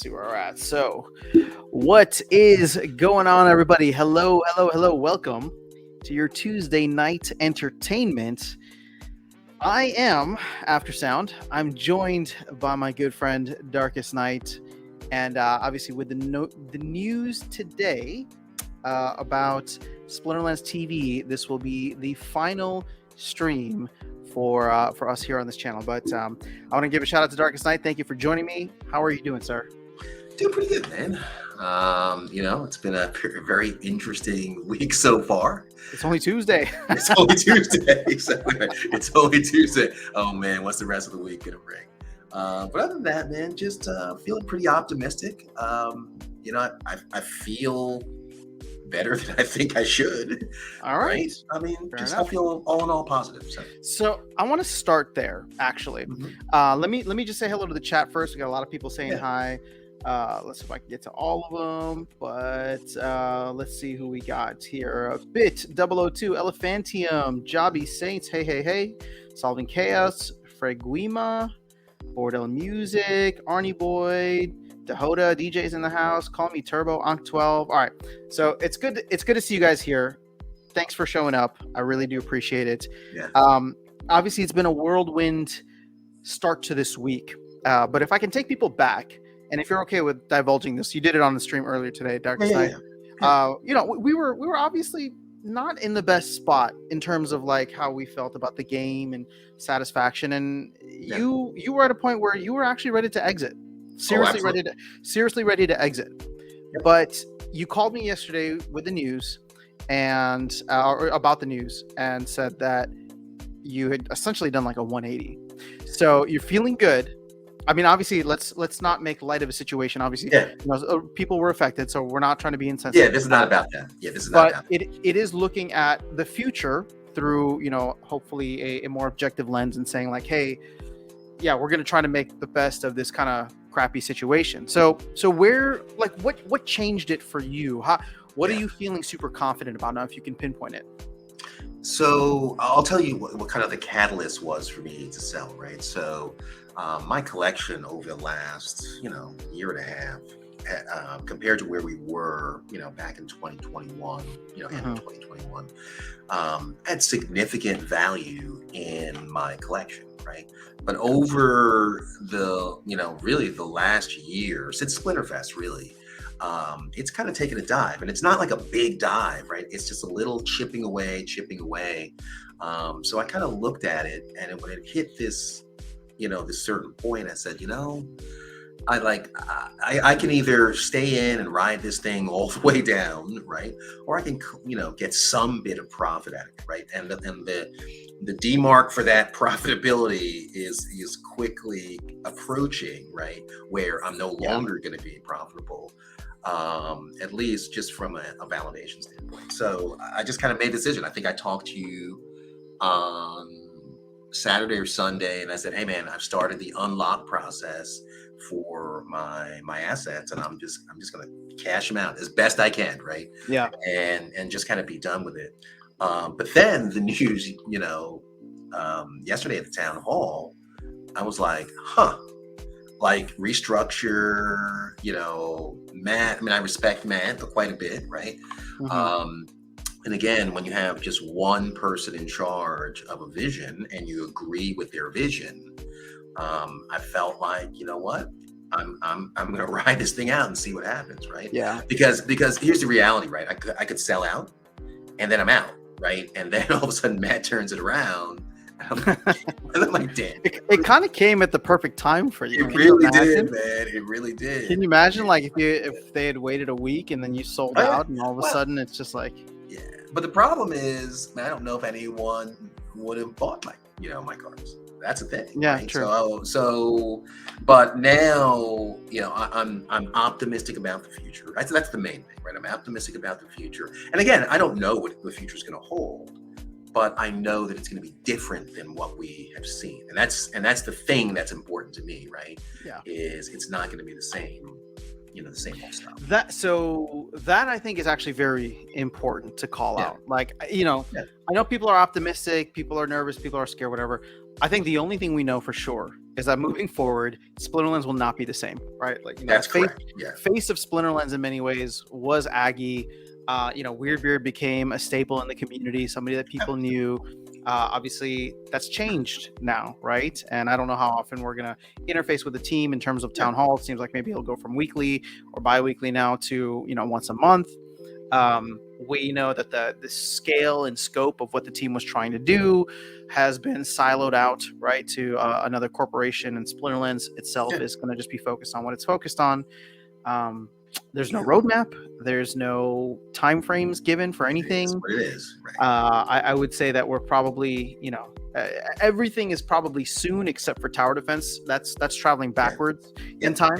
See where we're at. So, what is going on, everybody? Hello, hello, hello. Welcome to your Tuesday night entertainment. I am After Sound. I'm joined by my good friend Darkestnyte, and obviously with the news today about Splinterlands TV. This will be the final stream for us here on this channel. But I want to give a shout out to Darkestnyte. Thank you for joining me. How are you doing, sir? Doing pretty good, man. It's been a very interesting week so far. It's only Tuesday. It's only Tuesday. It's only Tuesday. Oh man, what's the rest of the week gonna bring? But other than that, man, just feeling pretty optimistic. I feel better than I think I should. All right. I mean, I feel all in all positive. So I want to start there, actually. Mm-hmm. Let me just say hello to the chat first. We got a lot of people saying hi. Let's see if I can get to all of them, but let's see who we got here. Bit 002, Elephantium, Jobby Saints, hey, Solving Chaos, Freguima, Bordel Music, Arnie Boy, Dahoda, DJ's in the house, Call Me Turbo, Ankh 12. All right, so it's good to see you guys here. Thanks for showing up. I really do appreciate it. Yeah. Obviously, it's been a whirlwind start to this week, but if I can take people back. And if you're okay with divulging this, you did it on the stream earlier today, Darkestnyte. Yeah. We were obviously not in the best spot in terms of like how we felt about the game and satisfaction. And you were at a point where you were actually ready to exit, seriously ready to exit. Yep. But you called me yesterday with the news and or about the news and said that you had essentially done like a 180. So you're feeling good. I mean, obviously, let's not make light of a situation. Obviously, people were affected, so we're not trying to be insensitive. Yeah, this is not about that. Yeah, this is not about that. It is looking at the future through, hopefully a more objective lens and saying like, hey, yeah, we're going to try to make the best of this kind of crappy situation. So where, like, what changed it for you? What are you feeling super confident about now, if you can pinpoint it? So I'll tell you what kind of the catalyst was for me to sell, right? So my collection over the last, year and a half, compared to where we were, back in 2021, end of 2021, had significant value in my collection, right? But over the, really the last year, since Splinterfest, really, it's kind of taken a dive, and it's not like a big dive, right? It's just a little chipping away. So I kind of looked at it, and when it hit this, this certain point, I said, I can either stay in and ride this thing all the way down, right? Or I can, get some bit of profit out of it, right? And the demark for that profitability is quickly approaching, right? Where I'm no longer going to be profitable. At least just from a validation standpoint. So I just kind of made a decision. I think I talked to you on Saturday or Sunday, and I said, hey man, I've started the unlock process for my assets, and I'm just gonna cash them out as best I can, right? Yeah. And just kind of be done with it. But then the news, yesterday at the town hall, I was like, like restructure, Matt. I mean, I respect Matt quite a bit, right? Mm-hmm. And again, when you have just one person in charge of a vision and you agree with their vision, I felt like, you know what? I'm gonna ride this thing out and see what happens, right? Yeah. Because here's the reality, right? I could sell out, and then I'm out, right? And then all of a sudden Matt turns it around. And I'm like, damn. It kind of came at the perfect time for you. It really did, man. It really did. Can you imagine, like, if they had waited a week and then you sold out, and all of a sudden it's just like, yeah. But the problem is, I don't know if anyone would have bought my cards. That's the thing. Yeah, right? true. So, but now, I'm optimistic about the future. That's the main thing, right? I'm optimistic about the future. And again, I don't know what the future is going to hold, but I know that it's going to be different than what we have seen. And that's the thing that's important to me, right? Yeah. Is it's not going to be the same, the same old stuff. That I think is actually very important to call out. Like, I know people are optimistic, people are nervous, people are scared, whatever. I think the only thing we know for sure is that moving forward, Splinterlands will not be the same, right? Like, That's correct. Yeah. Face of Splinterlands in many ways was Aggie. Weirdbeard became a staple in the community, somebody that people knew. Obviously, that's changed now, right? And I don't know how often we're going to interface with the team in terms of town hall. It seems like maybe it'll go from weekly or bi-weekly now to, once a month. We know that the scale and scope of what the team was trying to do has been siloed out, right, to another corporation, and Splinterlands itself is going to just be focused on what it's focused on. There's no roadmap. There's no time frames given for anything. That's what it is. Right. I would say that we're probably, everything is probably soon except for tower defense. That's traveling backwards in time.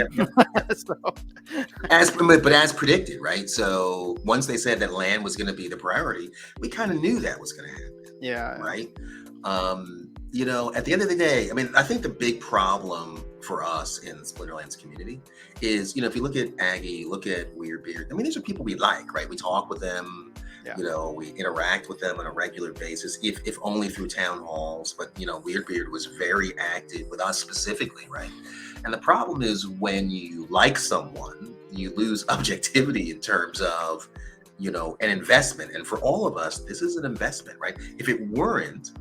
So. As predicted, right? So once they said that land was going to be the priority, we kind of knew that was going to happen. Yeah. Right. At the end of the day, I mean, I think the big problem for us in the Splinterlands community is, if you look at Aggie, look at Weirdbeard, I mean, these are people we like, right? We talk with them, we interact with them on a regular basis, if only through town halls. But, Weirdbeard was very active with us specifically, right? And the problem is when you like someone, you lose objectivity in terms of, an investment. And for all of us, this is an investment, right? If it weren't,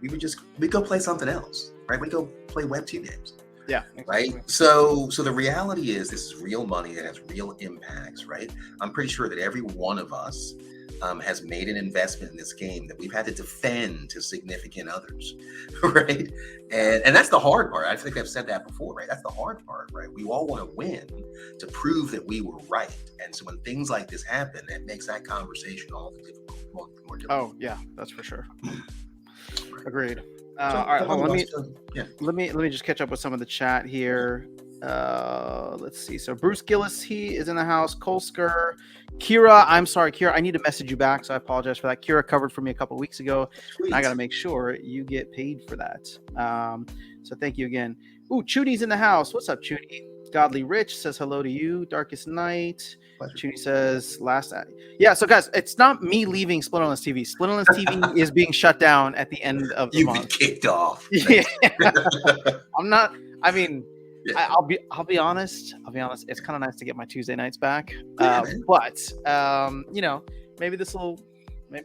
we'd go play something else, right? We'd go play Web 2 games. Yeah. Right. So the reality is this is real money that has real impacts, right? I'm pretty sure that every one of us has made an investment in this game that we've had to defend to significant others, right? And that's the hard part. I think I've said that before, right? That's the hard part, right? We all want to win to prove that we were right. And so when things like this happen, that makes that conversation all the more difficult. Oh yeah, that's for sure. Agreed. All right, hold on, let me just catch up with some of the chat here. Let's see. So Bruce Gillis, he is in the house. Kolsker, Kira, I'm sorry, Kira, I need to message you back, so I apologize for that. Kira covered for me a couple weeks ago. I got to make sure you get paid for that. So thank you again. Ooh, Chuny's in the house. What's up, Chuny? Godly Rich says hello to you. Darkestnyte. Chuny says so guys, it's not me leaving Splinterlands TV. Splinterlands TV is being shut down at the end of the month. You've been kicked off. Yeah. I'm not, I mean, I'll be honest. It's kind of nice to get my Tuesday nights back. But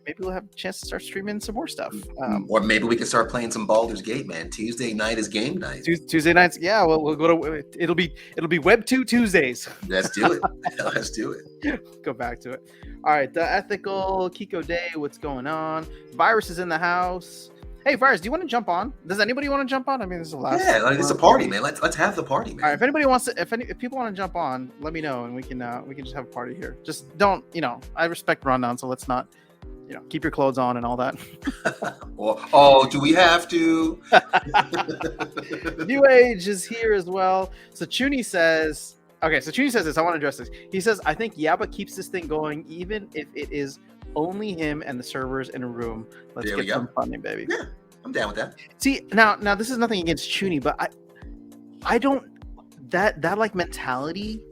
maybe we'll have a chance to start streaming some more stuff. Or maybe we can start playing some Baldur's Gate, man. Tuesday night is game night. Tuesday nights, yeah. We'll go to. It'll be Web 2 Tuesdays. Let's do it. Let's do it. Go back to it. All right, the ethical Kiko Day. What's going on? Virus is in the house. Hey, Virus, do you want to jump on? Does anybody want to jump on? I mean, this is the last. Yeah, it's a party, man. Let's have the party, man. All right, if anybody wants to, if people want to jump on, let me know, and we can just have a party here. Just don't, I respect rundown, so let's not. Keep your clothes on and all that. Do we have to? New Age is here as well. So Chuny says this. I want to address this. He says, I think Yaba keeps this thing going, even if it is only him and the servers in a room. Let's get some funding, baby. Yeah, I'm down with that. See, now this is nothing against Chuny, but I don't that like mentality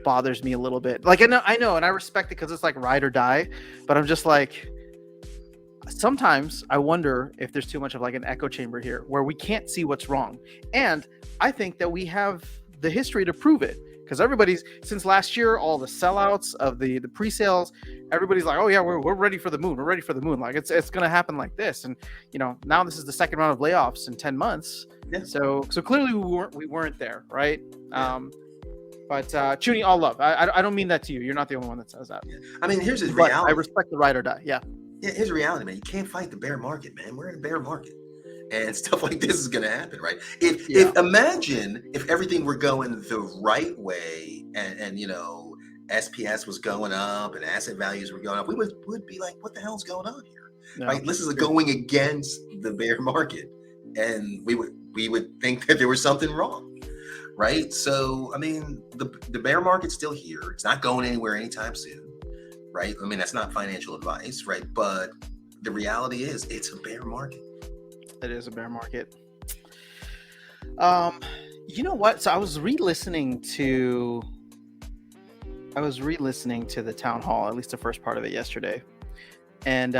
bothers me a little bit. Like I know, and I respect it because it's like ride or die, but I'm just like, sometimes I wonder if there's too much of like an echo chamber here where we can't see what's wrong. And I think that we have the history to prove it, because everybody's, since last year, all the sellouts of the pre-sales, everybody's like, oh yeah, we're ready for the moon. We're ready for the moon. Like it's going to happen like this. And now this is the second round of layoffs in 10 months. Yeah. So clearly we weren't there. Right. Yeah. But Chuny, all love. I don't mean that to you. You're not the only one that says that. Yeah. I mean, here's the reality. I respect the ride or die. Yeah. Yeah, here's the reality, man. You can't fight the bear market, man. We're in a bear market, and stuff like this is going to happen, right? If imagine if everything were going the right way, and SPS was going up and asset values were going up, we would be like, what the hell's going on here? No, right? This is going against the bear market, and we would think that there was something wrong. Right. So, I mean, the bear market's still here. It's not going anywhere anytime soon. Right. I mean, that's not financial advice. Right. But the reality is it's a bear market. It is a bear market. You know what? So I was re-listening to the town hall, at least the first part of it yesterday. And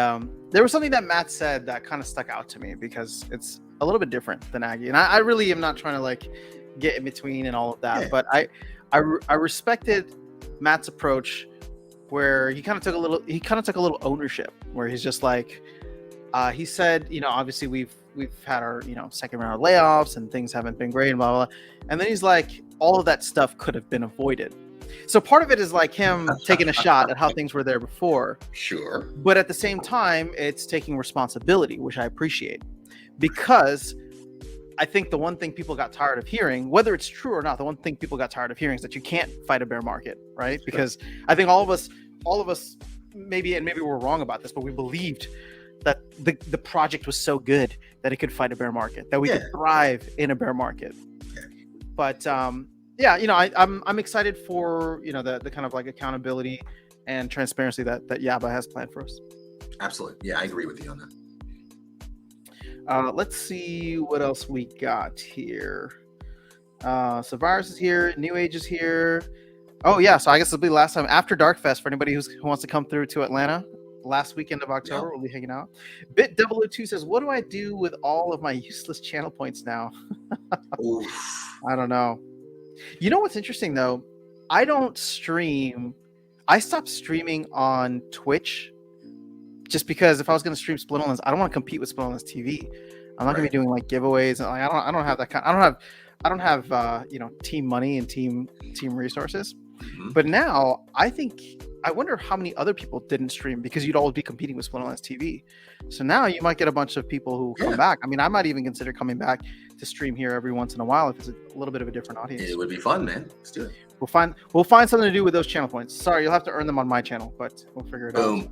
there was something that Matt said that kind of stuck out to me, because a little bit different than Aggie, and I really am not trying to like get in between and all of that. Yeah. But I respected Matt's approach, where he kind of took a little ownership, where he's just like, he said, obviously we've had our second round of layoffs and things haven't been great and blah blah blah, and then he's like, all of that stuff could have been avoided. So part of it is like him taking a shot at how things were there before. Sure. But at the same time, it's taking responsibility, which I appreciate, because I think the one thing people got tired of hearing, whether it's true or not, the one thing people got tired of hearing is that you can't fight a bear market, right? Because I think all of us, maybe we're wrong about this, but we believed that the project was so good that it could fight a bear market, that we could thrive in a bear market. Yeah. But I'm excited for the kind of like accountability and transparency that Yaba has planned for us. Absolutely. Yeah, I agree with you on that. Let's see what else we got here. So Virus is here, New Age is here. Oh yeah, so I guess it'll be last time after Dark Fest for anybody who wants to come through to Atlanta. Last weekend of October, we'll be hanging out. Bit002 says, "What do I do with all of my useless channel points now?" I don't know. You know what's interesting though? I don't stream. I stopped streaming on Twitch just because if I was going to stream Splinterlands, I don't want to compete with Splinterlands TV. I'm not going to be doing like giveaways, and like, I don't have that kind. I don't have team money and team resources. Mm-hmm. But now I wonder how many other people didn't stream because you'd always be competing with Splinterlands TV. So now you might get a bunch of people who come back. I mean, I might even consider coming back to stream here every once in a while if it's a little bit of a different audience. It would be fun, man. Let's do it. We'll find something to do with those channel points. Sorry, you'll have to earn them on my channel, but we'll figure it out.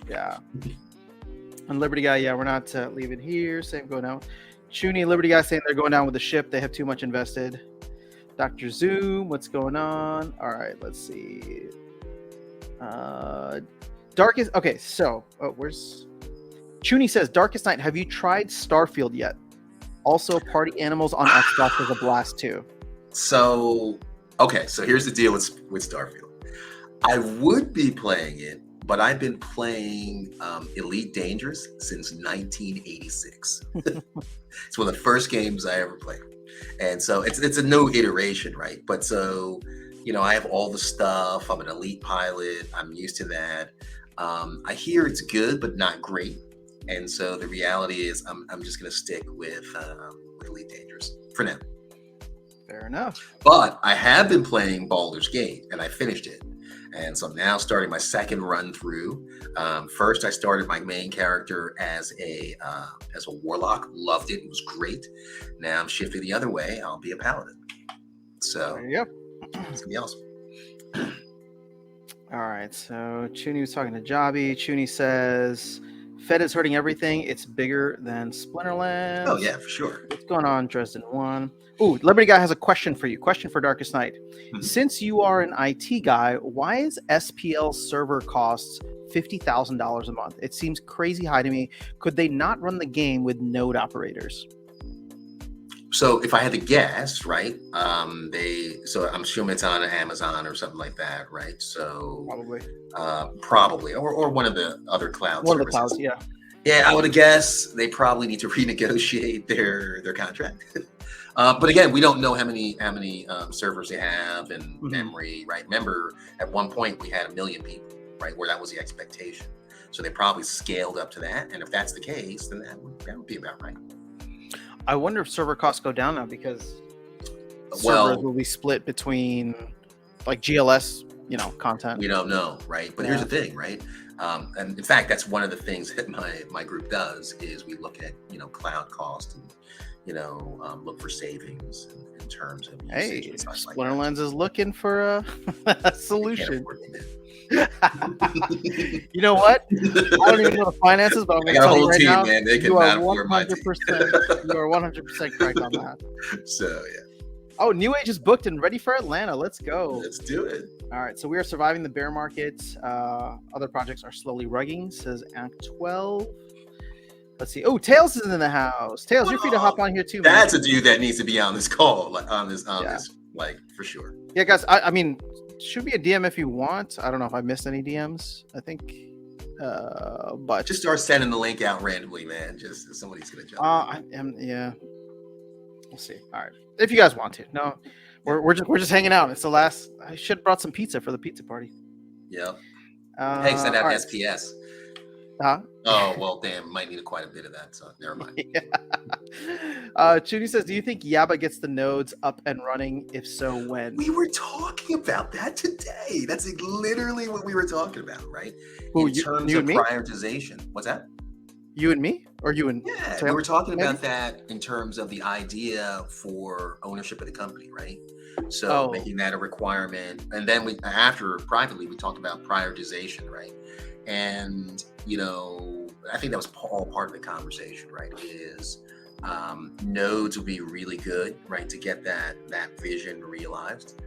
Yeah. And Liberty Guy, we're not leaving here. Same going down. Chuny, Liberty Guy saying they're going down with the ship. They have too much invested. Dr. Zoom, what's going on? All right, let's see. Okay, so where's Chuny says Darkestnyte, have you tried Starfield yet? Also, Party Animals on Xbox is a blast too. So here's the deal with Starfield. I would be playing it, but I've been playing Elite Dangerous since 1986. It's one of the first games I ever played, and so it's a new iteration, right? But so I have all the stuff. I'm an elite pilot. I'm used to that. I hear it's good, but not great. And so the reality is I'm just going to stick with Elite Dangerous for now. Fair enough. But I have been playing Baldur's Gate, and I finished it. And so I'm now starting my second run through. First, I started my main character as a warlock. Loved it. It was great. Now I'm shifting the other way. I'll be a paladin. So it's going to be awesome. All right. So Chuny was talking to Jobby. Chuny says, Fed is hurting everything. It's bigger than Splinterlands. Oh, yeah, for sure. What's going on, Dresden 1? Ooh, Liberty Guy has a question for you. Question for Darkestnyte. Mm-hmm. Since you are an IT guy, why is SPL server costs $50,000 a month? It seems crazy high to me. Could they not run the game with node operators? So if I had to guess, right, so I'm assuming it's on Amazon or something like that, right? So probably, or one of the other cloud one services. Of the clouds, yeah. Yeah, I would guess they probably need to renegotiate their contract. But again, we don't know how many servers they have and memory, right? Remember, at one point we had 1 million people, right, where that was the expectation. So they probably scaled up to that, and if that's the case, then that would be about right. I wonder if server costs go down now because servers will be split between like GLS, content. We don't know, right? But here's the thing, right? And in fact, that's one of the things that my group does is we look at cloud cost and look for savings in terms of usage and such like that. Splinterlands is looking for a solution. You know what? I don't even know the finances, but I'm going to tell you right now, man. They you are 100%. You are 100% correct on that. So yeah. Oh, New Age is booked and ready for Atlanta. Let's go. Let's do it. All right, so we are surviving the bear market. Other projects are slowly rugging. Says Act 12. Let's see. Oh, Tails is in the house. Tails, you're free to hop on here too. That's a dude that needs to be on this call, this, for sure. Yeah, guys. I mean, should be a DM if you want. I don't know if I missed any DMs. I think But just start sending the link out randomly, man. Just somebody's gonna jump. Yeah, we'll see. All right, if you guys want to. No, we're just hanging out. It's the last. I should have brought some pizza for the pizza party. Yep. Hey, send out all right. SPS. Huh? Oh well, damn. Might need quite a bit of that. So never mind. Yeah. Chudy says, "Do you think Yaba gets the nodes up and running? If so, when?" We were talking about that today. That's literally what we were talking about, right? Who, in terms you of and me? prioritization. What's that? You and me, or you and? Yeah, Taylor? we were talking Maybe? about that in terms of the idea for ownership of the company, right? So making that a requirement, and then after privately we talked about prioritization, right? And I think that was all part of the conversation, right? Is nodes would be really good, right, to get that vision realized.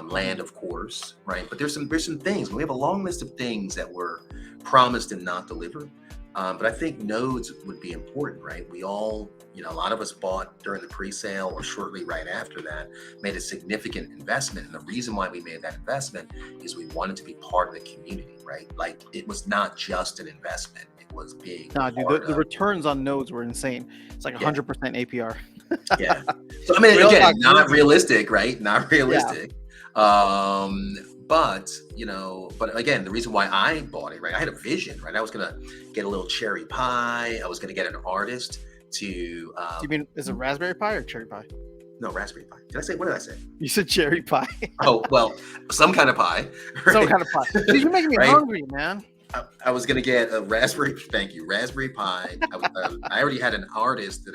Land, of course, right? But there's some things. We have a long list of things that were promised and not delivered. But I think nodes would be important, right? We all, a lot of us bought during the pre-sale or shortly right after that, made a significant investment. And the reason why we made that investment is we wanted to be part of the community, right? Like it was not just an investment. It was being the returns on nodes were insane. It's like 100% APR. Yeah. So I mean, again, not realistic, right? Not realistic. Yeah. But again, the reason why I bought it, right? I had a vision, right? I was gonna get a little cherry pie. I was gonna get an artist to. You mean is it raspberry pie or cherry pie? No, raspberry pie. What did I say? You said cherry pie. Oh well, some kind of pie. Right? Some kind of pie. Dude, you're making me hungry, man. I was gonna get a raspberry. Thank you, raspberry pie. I already had an artist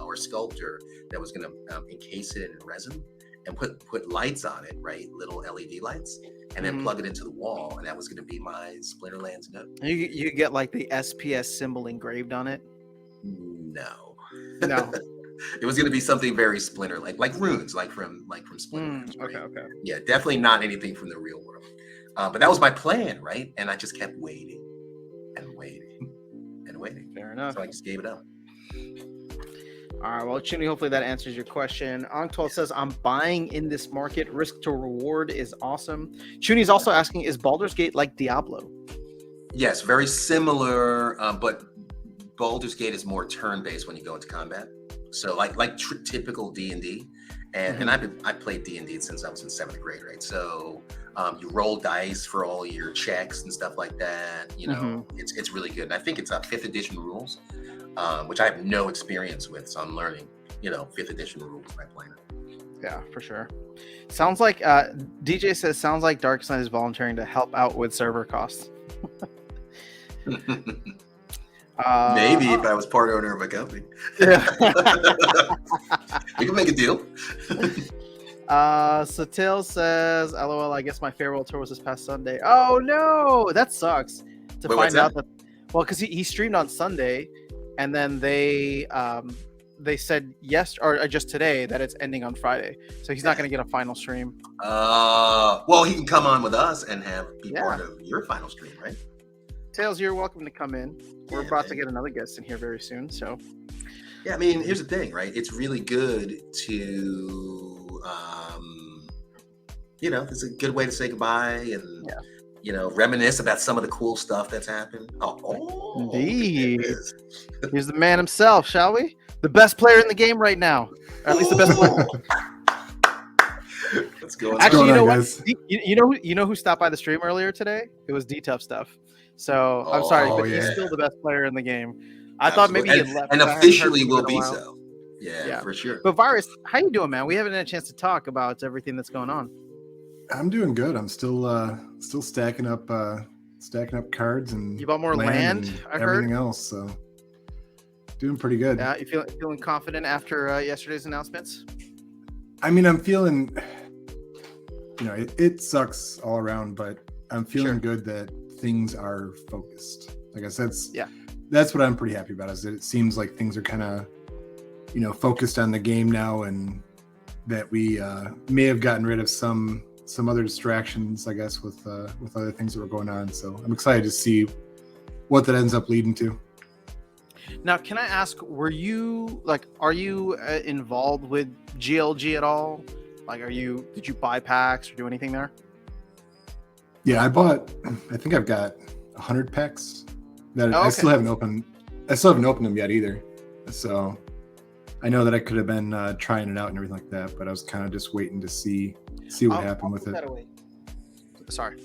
or sculptor that was gonna encase it in resin and put lights on it, right? Little LED lights, and then plug it into the wall, and that was going to be my Splinterlands node. You get like the SPS symbol engraved on it? No. It was going to be something very Splinter, like runes, like from Splinterlands. Right? Okay. Yeah, definitely not anything from the real world. But that was my plan, right? And I just kept waiting and waiting and waiting. Fair enough. So I just gave it up. All right, well, Chuni, hopefully that answers your question. Ong12 says, I'm buying in this market. Risk to reward is awesome. Chuni's also asking, is Baldur's Gate like Diablo? Yes, very similar, but Baldur's Gate is more turn-based when you go into combat. So like typical D&D. And I played D&D since I was in 7th grade, right? So you roll dice for all your checks and stuff like that. It's really good. And I think it's 5th edition rules. Which I have no experience with, so I'm learning, 5th edition rules by playing it. Yeah, for sure. Sounds like DJ says, sounds like Darkestnyte is volunteering to help out with server costs. Maybe if I was part owner of a company. Yeah. We can make a deal. Satil says, LOL, I guess my farewell tour was this past Sunday. Oh no, that sucks. Find out that, well, because he streamed on Sunday. And then they said just today that it's ending on Friday, so he's not going to get a final stream. Well, he can come on with us and be part of your final stream, right? Tails, you're welcome to come in. We're about to get another guest in here very soon, so. Yeah, I mean, here's the thing, right? It's really good to, it's a good way to say goodbye and. Reminisce about some of the cool stuff that's happened. Indeed. Here's the man himself, shall we? The best player in the game right now. Or at least the best player. What's going on? Actually, you know what? You know who stopped by the stream earlier today? It was D-Tough Stuff. So I'm sorry, but he's still the best player in the game. I thought maybe he had left. And officially will be so. Yeah, for sure. But Virus, how you doing, man? We haven't had a chance to talk about everything that's going on. I'm doing good. I'm still stacking up cards and you bought more land and everything else. So doing pretty good. Yeah, you feeling confident after yesterday's announcements? I mean, I'm feeling, it sucks all around, but I'm feeling good that things are focused. I guess that's what I'm pretty happy about. Is that it seems like things are kind of, focused on the game now, and that we may have gotten rid of some other distractions, I guess, with other things that were going on. So I'm excited to see what that ends up leading to. Now, can I ask, are you involved with GLG at all? Did you buy packs or do anything there? Yeah, I think I've got 100 packs that I still haven't opened. I still haven't opened them yet either. So I know that I could have been trying it out and everything like that, but I was kind of just waiting to see what happened with it. Sorry.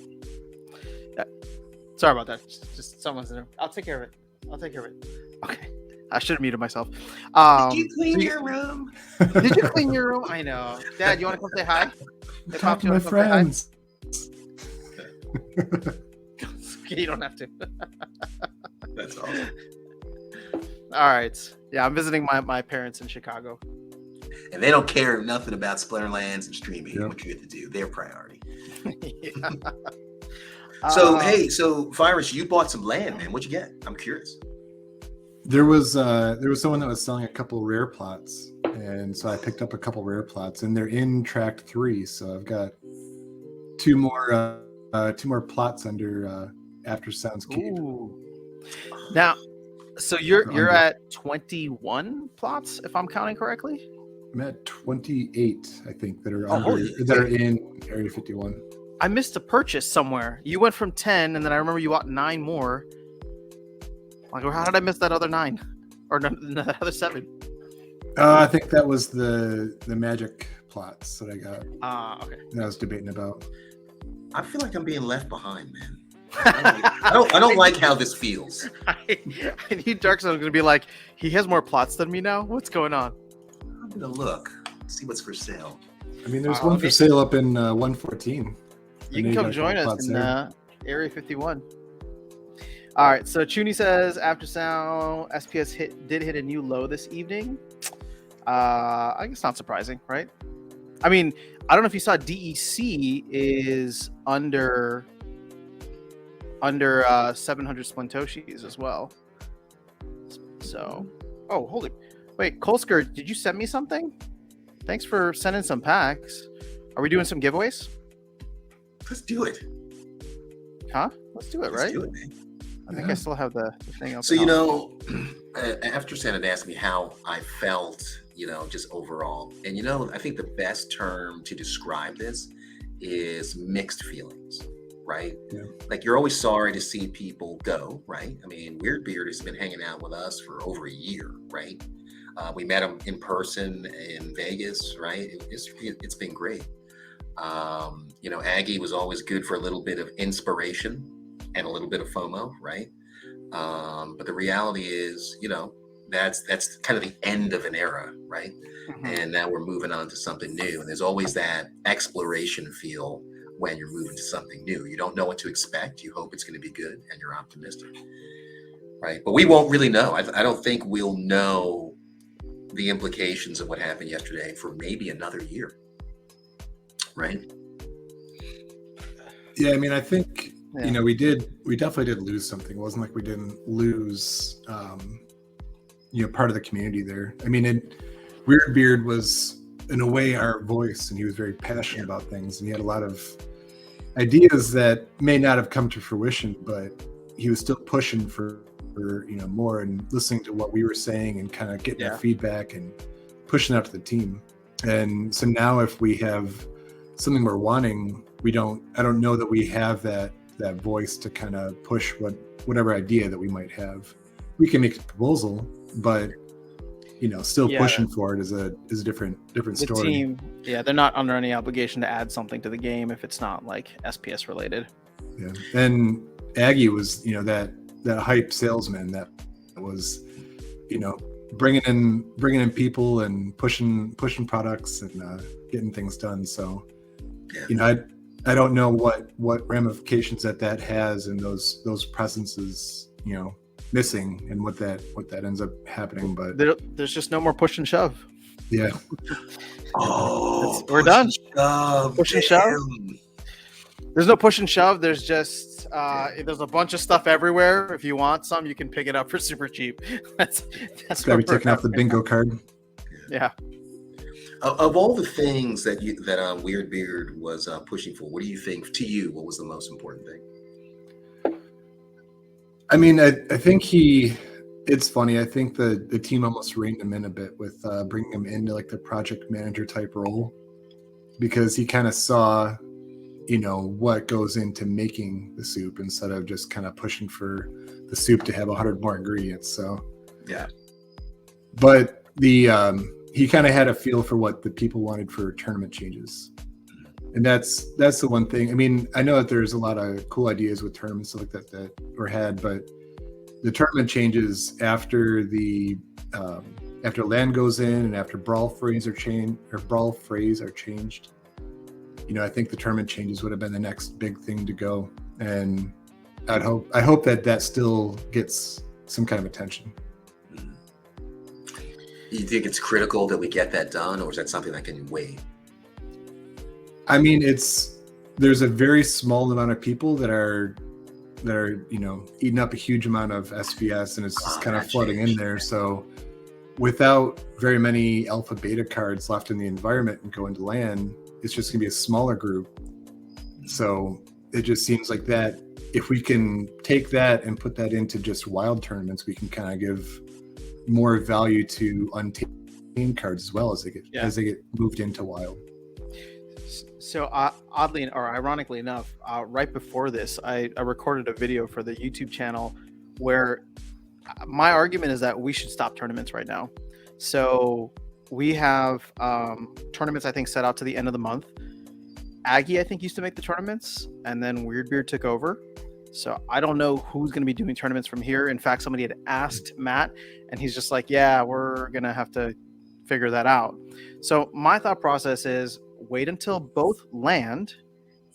Sorry about that. Just someone's in there. I'll take care of it. Okay. I should have muted myself. Did you clean your room? Did you clean your room? I know. Dad, you want to come say hi? Talk to my friends. You don't have to. That's awesome. All right. Yeah, I'm visiting my parents in Chicago. And they don't care nothing about Splinterlands and streaming. Yep. What you have to do, their priority. Yeah. So Virus, you bought some land, man. What'd you get? I'm curious. There was someone that was selling a couple rare plots, and so I picked up a couple rare plots, and they're in tract 3. So I've got two more plots under After Sounds Cave. Ooh. Now, so you're at 21 plots, if I'm counting correctly. I'm at 28, I think, that are in Area 51. I missed a purchase somewhere. You went from 10, and then I remember you bought 9 more. Like, how did I miss that other 9? Or that other 7? I think that was the magic plots that I got. Okay. That I was debating about. I feel like I'm being left behind, man. I don't like how this feels. I knew Darkestnyte was going to be like, he has more plots than me now? What's going on? I'm going to look, see what's for sale. I mean, there's one for sale up in 114. You can come join us in Area 51. All right, so Chuni says After Sound SPS did hit a new low this evening. I guess not surprising, right? I mean, I don't know if you saw DEC is under 700 Splintoshis as well. So, wait, Kolsker, did you send me something? Thanks for sending some packs. Are we doing some giveaways? Let's do it. Huh? Let's do it, right? Let's do it, man. I think I still have the thing up. So, After Santa asked me how I felt, just overall. And, I think the best term to describe this is mixed feelings, right? Yeah. Like, you're always sorry to see people go, right? I mean, Weirdbeard has been hanging out with us for over a year, right? We met him in person in Vegas, right? It's been great. Aggie was always good for a little bit of inspiration and a little bit of FOMO, right? But the reality is, that's kind of the end of an era, right? Mm-hmm. And now we're moving on to something new. And there's always that exploration feel when you're moving to something new. You don't know what to expect. You hope it's going to be good, and you're optimistic, right? But we won't really know. I don't think we'll know the implications of what happened yesterday for maybe another year, right? Yeah, I mean, I think we definitely did lose something. It wasn't like we didn't lose part of the community there. I mean, Weirdbeard was in a way our voice, and he was very passionate about things, and he had a lot of ideas that may not have come to fruition, but he was still pushing for more, and listening to what we were saying and kind of getting that feedback and pushing out to the team. And so now if we have something we're wanting, I don't know that we have that voice to kind of push whatever idea that we might have. We can make a proposal, but still pushing for it is a different story. The team, they're not under any obligation to add something to the game if it's not like SPS related. Yeah, and Aggie was that hype salesman that was bringing in people and pushing products and getting things done. So I don't know what ramifications that has, and those presences missing, and what that ends up happening. But there's just no more push and shove. Yeah. We're done. Push and shove. There's no push and shove. There's just there's a bunch of stuff everywhere. If you want some, you can pick it up for super cheap. That's gotta be taking off the bingo card. Yeah. Of all the things that Weirdbeard was pushing for, what do you think? To you, what was the most important thing? I mean, I think it's funny. I think the team almost reined him in a bit with bringing him into like the project manager type role, because he kind of saw what goes into making the soup instead of just kind of pushing for the soup to have 100 more ingredients. So yeah, but he kind of had a feel for what the people wanted for tournament changes, and that's the one thing. I mean, I know that there's a lot of cool ideas with tournaments like that were had, but the tournament changes after after land goes in and after brawl phrase are changed. I think the tournament changes would have been the next big thing to go, and I hope that still gets some kind of attention. You think it's critical that we get that done, or is that something that can wait? I mean, there's a very small amount of people that are eating up a huge amount of SPS, and it's just kind of flooding in there. So without very many alpha beta cards left in the environment and going to land, it's just gonna be a smaller group. So it just seems like that if we can take that and put that into just wild tournaments, we can kind of give more value to untamed cards as well as they get moved into wild. So oddly or ironically enough, right before this, I recorded a video for the YouTube channel where my argument is that we should stop tournaments right now. So we have tournaments, I think, set out to the end of the month. Aggie, I think, used to make the tournaments, and then Weirdbeard took over. So I don't know who's going to be doing tournaments from here. In fact, somebody had asked Matt, and he's just like, yeah, we're going to have to figure that out. So my thought process is wait until both land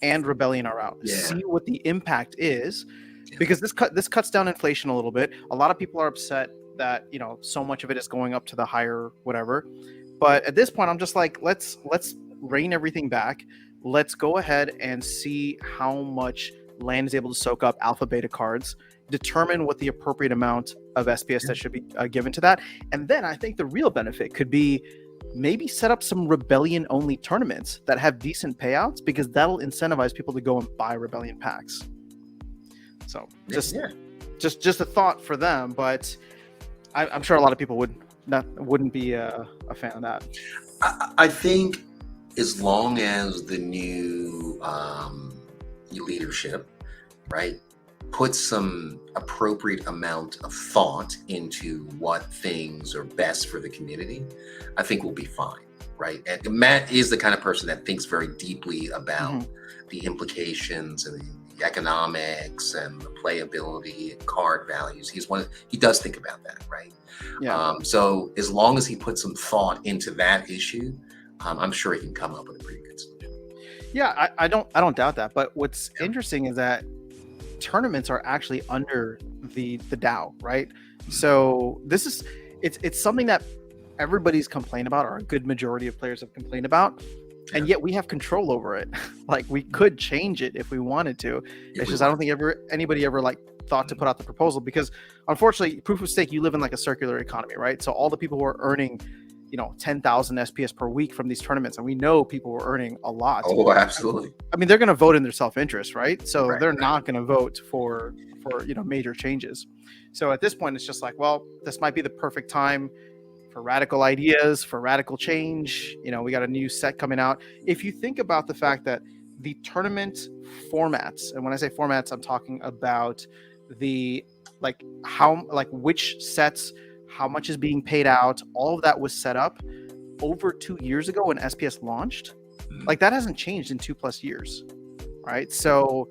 and Rebellion are out. Yeah. See what the impact is, because this cuts down inflation a little bit. A lot of people are upset that so much of it is going up to the higher whatever. But at this point, I'm just like, let's rein everything back. Let's go ahead and see how much land is able to soak up alpha beta cards, determine what the appropriate amount of SPS that should be given to that. And then I think the real benefit could be maybe set up some Rebellion only tournaments that have decent payouts, because that'll incentivize people to go and buy Rebellion packs. So just a thought for them, but I'm sure a lot of people wouldn't be a fan of that. I think as long as the new leadership, right, put some appropriate amount of thought into what things are best for the community, I think we'll be fine, right? And Matt is the kind of person that thinks very deeply about the implications and the economics and the playability and card values. He does think about that, right? Yeah. So as long as he puts some thought into that issue, I'm sure he can come up with a pretty good solution. Yeah, I don't doubt that. But what's interesting is that tournaments are actually under the DAO, right? So it's something that everybody's complained about, or a good majority of players have complained about, and yet we have control over it. Like, we could change it if we wanted to. It's just I don't think anybody ever thought to put out the proposal, because unfortunately, proof of stake, you live in like a circular economy, right? So all the people who are earning 10,000 SPS per week from these tournaments, and we know people were earning a lot. Oh, absolutely. I mean, they're going to vote in their self-interest, right? So they're not going to vote for major changes. So at this point, it's just like, well, this might be the perfect time for radical ideas, for radical change. We got a new set coming out. If you think about the fact that the tournament formats, and when I say formats, I'm talking about the which sets, how much is being paid out, all of that was set up over 2 years ago when SPS launched. Like, that hasn't changed in 2+ years, right? So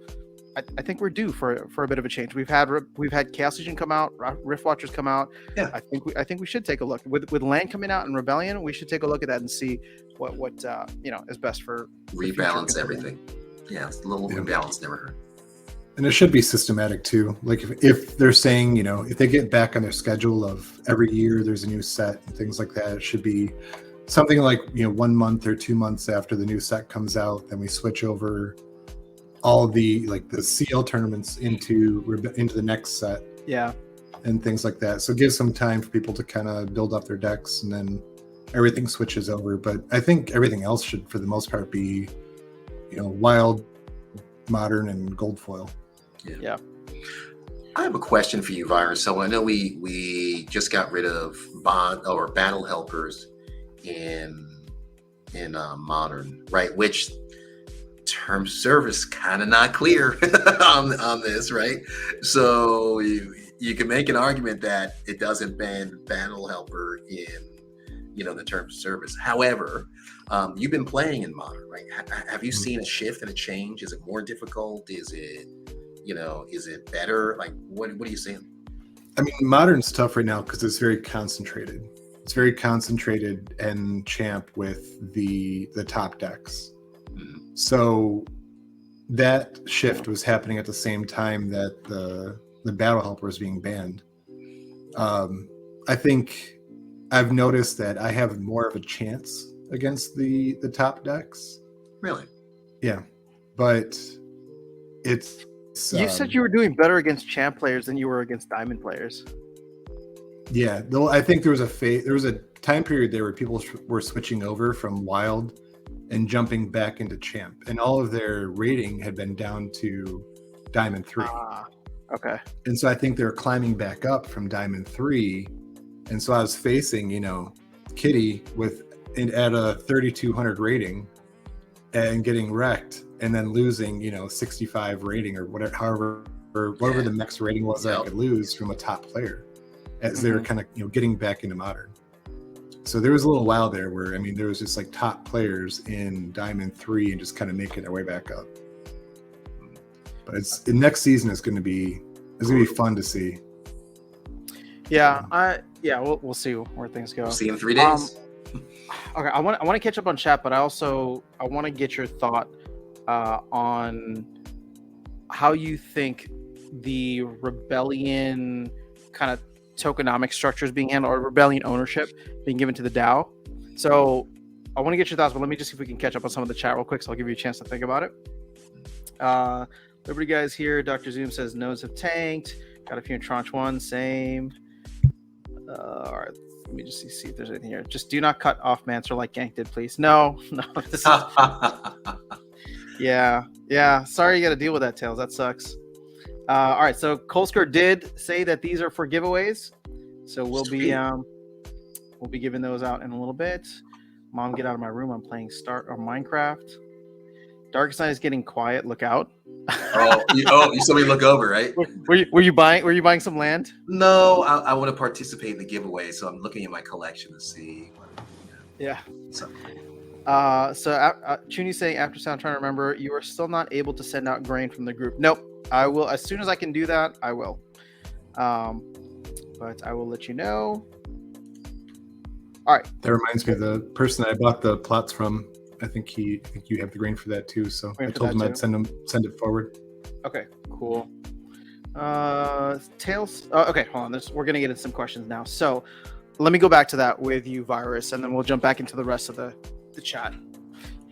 I think we're due for a bit of a change. We've had Chaos Legion come out, Rift Watchers come out. Yeah, I think we should take a look with Land coming out and Rebellion. We should take a look at that and see what is best for rebalance everything. Yeah, a little rebalance never hurt. And it should be systematic too. Like if they're saying, if they get back on their schedule of every year there's a new set and things like that, it should be something like 1 month or 2 months after the new set comes out, then we switch over all the CL tournaments into the next set. Yeah. And things like that. So give some time for people to kind of build up their decks, and then everything switches over. But I think everything else should, for the most part, be wild, modern, and gold foil. Yeah. I have a question for you, Virus. So I know we just got rid of battle helpers in modern, right? Which terms of service kind of not clear on this, right? So you can make an argument that it doesn't ban Battle Helper in, the terms of service. However, you've been playing in Modern, right? Have you seen a shift and a change? Is it more difficult? Is it, is it better? Like, what are you seeing? I mean, Modern's tough right now because it's very concentrated. It's very concentrated and champ with the top decks. Mm-hmm. So that shift was happening at the same time that the Battle Helper was being banned. I think I've noticed that I have more of a chance against the top decks. Really? Yeah, but it's. You said you were doing better against champ players than you were against diamond players. Yeah, though I think there was a time period there where people were switching over from wild and jumping back into champ, and all of their rating had been down to diamond 3. Okay. And so I think they're climbing back up from diamond 3, and so I was facing, Kitty at a 3,200 rating and getting wrecked, and then losing, 65 rating or whatever the max rating was that I could lose from a top player, as they were kind of getting back into Modern. So there was a little while there where there was just like top players in diamond 3 and just kind of making their way back up. But the next season is going to be fun to see. Yeah, we'll see where things go. We'll see in 3 days. Okay, I want to catch up on chat, but I want to get your thought on how you think the Rebellion kind of tokenomic structure is being handled, or Rebellion ownership being given to the DAO. So I want to get your thoughts, but let me just see if we can catch up on some of the chat real quick, so I'll give you a chance to think about it. Liberty guys here. Dr. Zoom says nodes have tanked. Got a few in tranche 1. Same. All right. Let me just see if there's anything here. Just do not cut off Mancer like Gank did, please. No. This is... Yeah. Sorry you got to deal with that, Tails. That sucks. All right. So Kolsker did say that these are for giveaways. So we'll be giving those out in a little bit. Mom, get out of my room. I'm playing Minecraft. Darkestnyte is getting quiet. Look out. You saw me look over, right? Were you buying some land? No, I want to participate in the giveaway, so I'm looking at my collection to see. Yeah. So Chuni's saying after sound, trying to remember, you are still not able to send out grain from the group. Nope. I will, as soon as I can do that, I will. But I will let you know. All right. That reminds me of the person I bought the plots from. I think you have the grain for that too. So I told him I'd send it forward. Okay, cool. Tails. Okay, hold on. We're gonna get into some questions now. So let me go back to that with you, Virus, and then we'll jump back into the rest of the chat.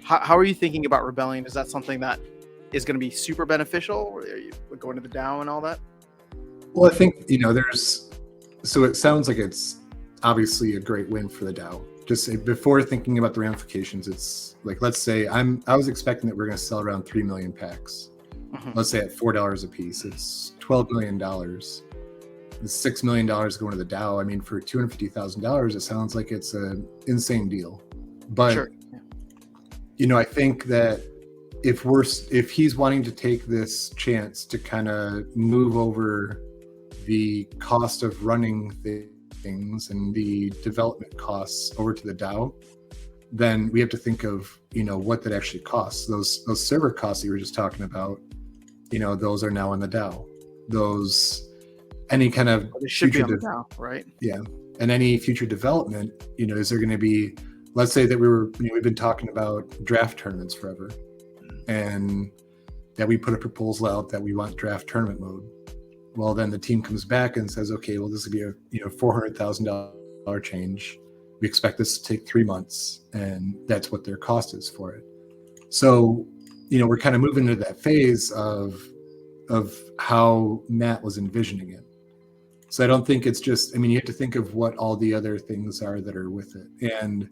How are you thinking about Rebellion? Is that something that is going to be super beneficial, or are you going to the DAO and all that? Well, I think so it sounds like it's obviously a great win for the DAO. Just before thinking about the ramifications, it's like, let's say I was expecting that we're going to sell around 3 million packs. Let's say at $4 a piece, it's $12 million. It's $6 million going to the DAO. For $250,000, it sounds like it's an insane deal. But sure. I think that if he's wanting to take this chance to kind of move over the cost of running things and the development costs over to the DAO, then we have to think of what that actually costs. Those server costs that you were just talking about, those are now in the DAO. Any kind of future DAO, right? Yeah, and any future development, is there going to be? Let's say that we've been talking about draft tournaments forever, and that we put a proposal out that we want draft tournament mode. Well, then the team comes back and says, okay, well, this would be a $400,000 change. We expect this to take 3 months, and that's what their cost is for it. So, we're kind of moving into that phase of how Matt was envisioning it. So I don't think it's just, you have to think of what all the other things are that are with it. And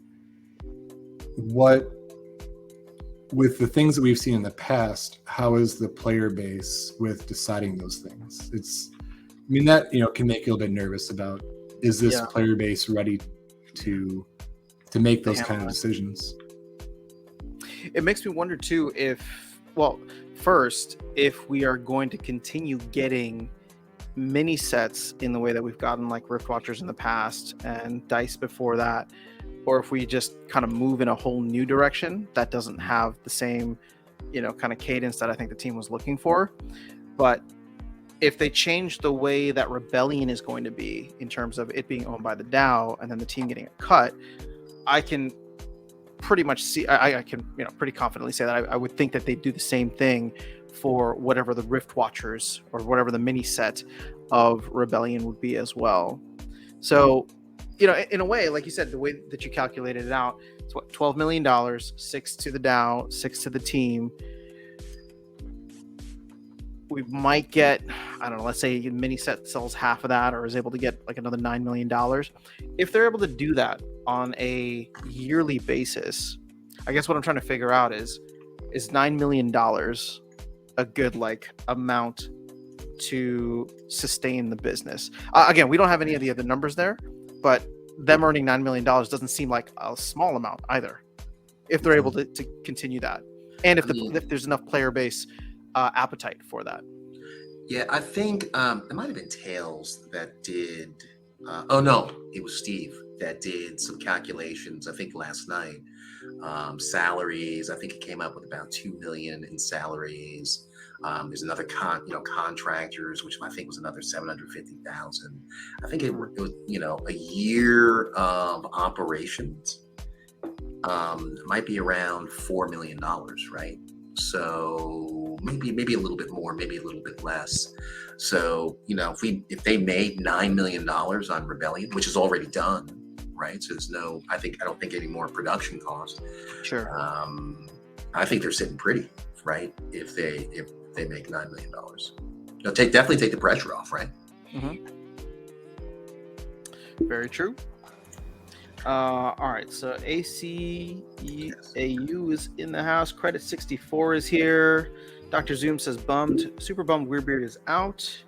with the things that we've seen in the past, how is the player base with deciding those things? That can make you a little bit nervous about, is this player base ready to make those kind of decisions? It makes me wonder too if well, first, if we are going to continue getting mini sets in the way that we've gotten like Rift Watchers in the past and Dice before that, or if we just kind of move in a whole new direction that doesn't have the same, kind of cadence that I think the team was looking for. But if they change the way that Rebellion is going to be in terms of it being owned by the DAO and then the team getting a cut, I can pretty much see, I can, pretty confidently say that I would think that they do the same thing for whatever the Rift Watchers or whatever the mini set of Rebellion would be as well. So, in a way, like you said, the way that you calculated it out, it's what, $12 million, 6 to the DAO, 6 to the team. We might get, I don't know, let's say mini set sells half of that or is able to get like another $9 million. If they're able to do that on a yearly basis, I guess what I'm trying to figure out is $9 million a good amount to sustain the business? Again, we don't have any of the other numbers there, but them earning $9 million doesn't seem like a small amount either, if they're able to continue that, and if there's enough player base appetite for that. Yeah, I think it might have been Tails that did. Oh no, it was Steve that did some calculations. I think last night. Salaries. I think it came up with about $2 million in salaries. There's another contractors, which I think was another $750,000. I think it was a year of operations might be around $4 million, right? So maybe a little bit more, maybe a little bit less. So if they made $9 million on Rebellion, which is already done, right? So I don't think any more production costs. Sure. I think they're sitting pretty, right? If they make $9 million, definitely take the pressure off, right? Mm-hmm. Very true. All right, so ACAU is in the house. Credit 64 is here. Dr. Zoom says super bummed Weirdbeard is out.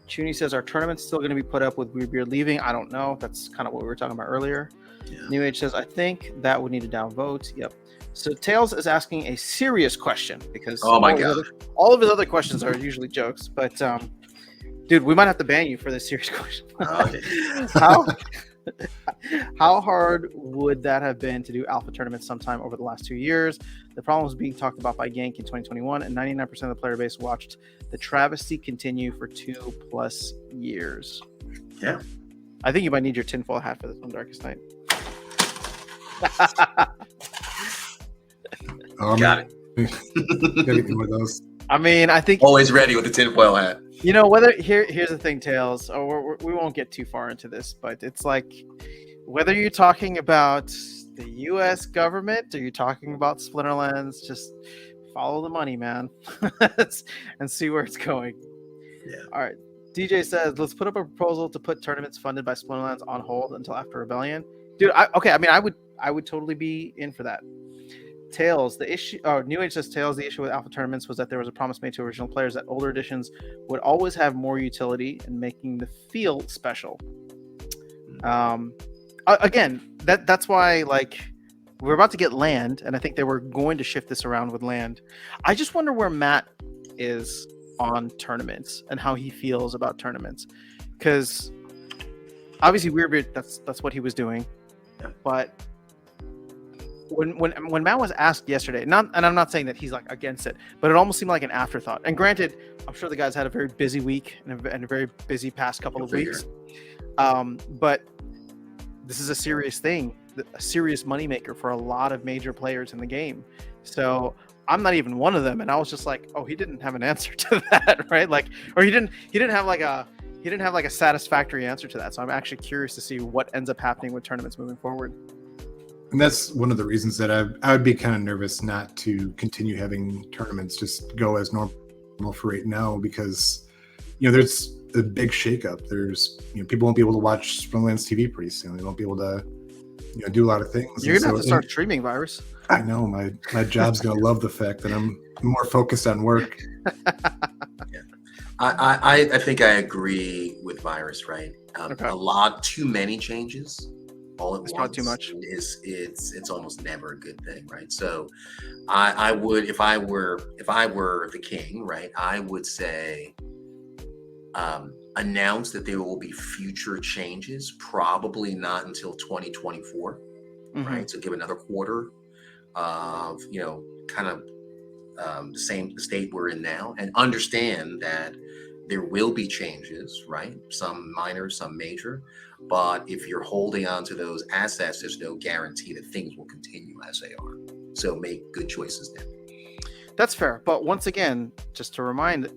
Chuny says, our tournament's still going to be put up with Weirdbeard leaving. I don't know. That's kind of what we were talking about earlier. Yeah. New Age says, I think that would need a downvote. Yep. So Tails is asking a serious question because all of his other questions are usually jokes. But dude, we might have to ban you for this serious question. How hard would that have been to do alpha tournaments sometime over the last 2 years? The problem was being talked about by Gank in 2021, and 99% of the player base watched the travesty continue for 2+ years. Yeah. I think you might need your tinfoil hat for this one, Darkestnyte. Got it. Gotta get one of those. I mean, I think always ready with the tinfoil hat. Here's the thing, Tails. We won't get too far into this, but it's like whether you're talking about the U.S. government or you're talking about Splinterlands, just follow the money, man, and see where it's going. Yeah. All right. DJ says, let's put up a proposal to put tournaments funded by Splinterlands on hold until after Rebellion. Dude, I would totally be in for that. Tails, the issue. New Age says Tails. The issue with alpha tournaments was that there was a promise made to original players that older editions would always have more utility in making the field special. Again, that's why we're about to get land, and I think they were going to shift this around with land. I just wonder where Matt is on tournaments and how he feels about tournaments, because obviously Weirdbeard, that's what he was doing, but. When Matt was asked yesterday, and I'm not saying that he's against it, but it almost seemed like an afterthought. And granted, I'm sure the guys had a very busy week and a very busy past couple of weeks. But this is a serious thing, a serious moneymaker for a lot of major players in the game. So I'm not even one of them, and I was just like, oh, he didn't have an answer to that, right? Or he didn't have a satisfactory answer to that. So I'm actually curious to see what ends up happening with tournaments moving forward. And that's one of the reasons that I would be kind of nervous not to continue having tournaments just go as normal for right now, because there's a big shakeup. There's people won't be able to watch Splinterlands TV pretty soon. They won't be able to do a lot of things. You're gonna have to start streaming, Virus. I know my job's gonna love the fact that I'm more focused on work. Yeah. I think I agree with Virus, right? Okay. A lot too many changes all at It's once not too much. it's almost never a good thing, right? So I would, if I were the king, right, I would say announce that there will be future changes, probably not until 2024, right? So give another quarter of, kind of the same state we're in now, and understand that there will be changes, right? Some minor, some major. But if you're holding on to those assets, there's no guarantee that things will continue as they are. So make good choices now. That's fair. But once again, just to remind